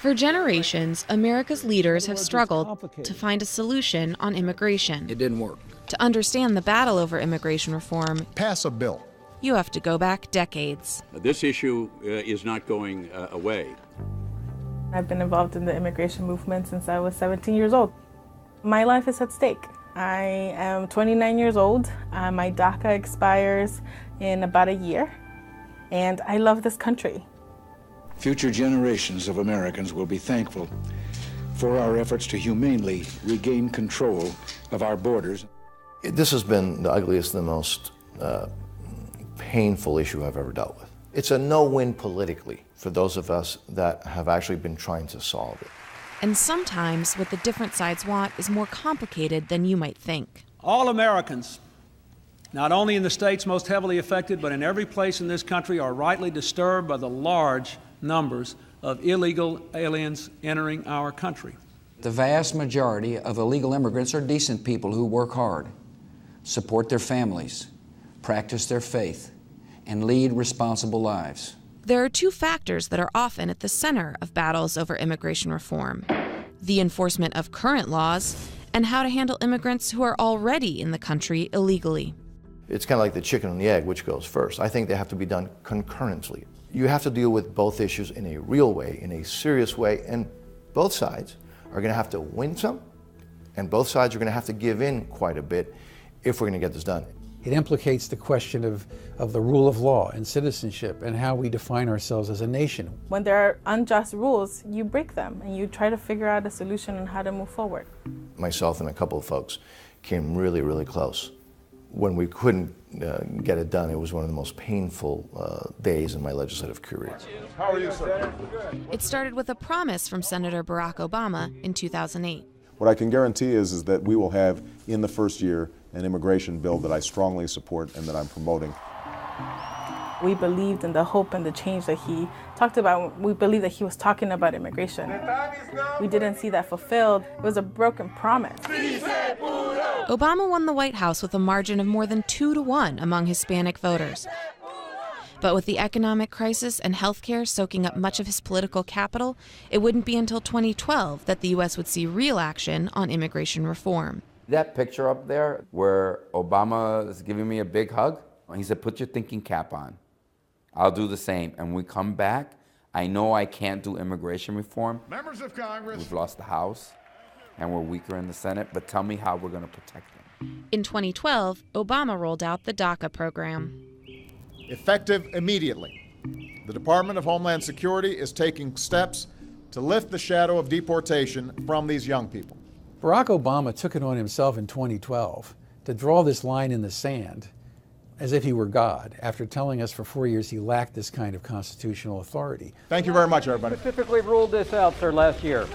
For generations, America's leaders have struggled to find a solution on immigration. It didn't work. To understand the battle over immigration reform, pass a bill. You have to go back decades. This issue is not going away. I've been involved in the immigration movement since I was 17 years old. My life is at stake. I am 29 years old. My DACA expires in about a year, and I love this country. Future generations of Americans will be thankful for our efforts to humanely regain control of our borders. This has been the ugliest, the most painful issue I've ever dealt with. It's a no-win politically for those of us that have actually been trying to solve it. And sometimes what the different sides want is more complicated than you might think. All Americans, not only in the states most heavily affected, but in every place in this country, are rightly disturbed by the large numbers of illegal aliens entering our country. The vast majority of illegal immigrants are decent people who work hard, support their families, practice their faith, and lead responsible lives. There are two factors that are often at the center of battles over immigration reform: the enforcement of current laws and how to handle immigrants who are already in the country illegally. It's kind of like the chicken and the egg, which goes first. I think they have to be done concurrently. You have to deal with both issues in a real way, in a serious way, and both sides are going to have to win some, and both sides are going to have to give in quite a bit if we're going to get this done. It implicates the question of the rule of law and citizenship and how we define ourselves as a nation. When there are unjust rules, you break them and you try to figure out a solution on how to move forward. Myself and a couple of folks came really, really close. When we couldn't get it done, it was one of the most painful days in my legislative career. How are you, sir? It started with a promise from Senator Barack Obama in 2008. What I can guarantee is that we will have, in the first year, an immigration bill that I strongly support and that I'm promoting. We believed in the hope and the change that he talked about. We believed that he was talking about immigration. We didn't see that fulfilled. It was a broken promise. Obama won the White House with a margin of more than 2-1 among Hispanic voters. But with the economic crisis and healthcare soaking up much of his political capital, it wouldn't be until 2012 that the U.S. would see real action on immigration reform. That picture up there where Obama is giving me a big hug, he said, put your thinking cap on. I'll do the same. And when we come back, I know I can't do immigration reform. Members of Congress. We've lost the House and we're weaker in the Senate, but tell me how we're going to protect them. In 2012, Obama rolled out the DACA program. Effective immediately, the Department of Homeland Security is taking steps to lift the shadow of deportation from these young people. Barack Obama took it on himself in 2012 to draw this line in the sand as if he were God, after telling us for 4 years he lacked this kind of constitutional authority. Thank you very much, everybody. Specifically ruled this out, sir, last year.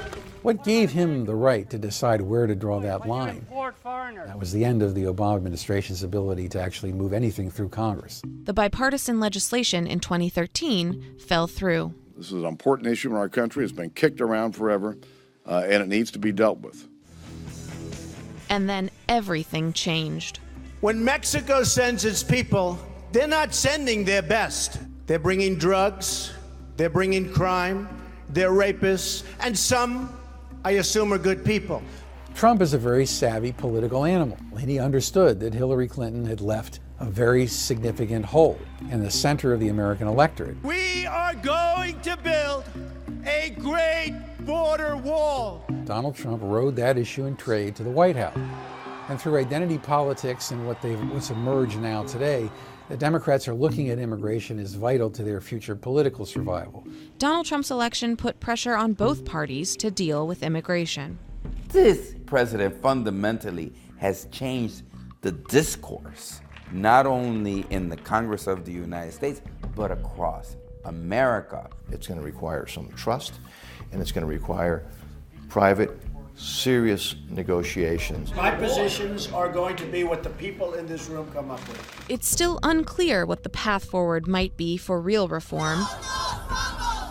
What gave him the right to decide where to draw that line? That was the end of the Obama administration's ability to actually move anything through Congress. The bipartisan legislation in 2013 fell through. This is an important issue in our country. It's been kicked around forever, and it needs to be dealt with. And then everything changed. When Mexico sends its people, they're not sending their best. They're bringing drugs, they're bringing crime, they're rapists, and some, I assume, are good people. Trump is a very savvy political animal, and he understood that Hillary Clinton had left a very significant hole in the center of the American electorate. We are going to build a great border wall. Donald Trump rode that issue in trade to the White House. And through identity politics and what's emerged now today, the Democrats are looking at immigration as vital to their future political survival. Donald Trump's election put pressure on both parties to deal with immigration. This president fundamentally has changed the discourse, not only in the Congress of the United States, but across America. It's going to require some trust, and it's going to require private, serious negotiations. My positions are going to be what the people in this room come up with. It's still unclear what the path forward might be for real reform.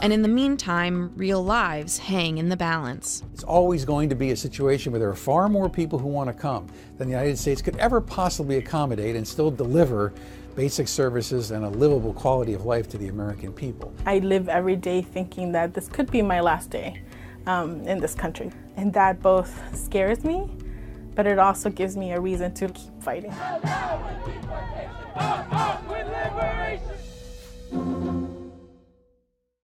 And in the meantime, real lives hang in the balance. It's always going to be a situation where there are far more people who want to come than the United States could ever possibly accommodate and still deliver basic services, and a livable quality of life to the American people. I live every day thinking that this could be my last day in this country. And that both scares me, but it also gives me a reason to keep fighting.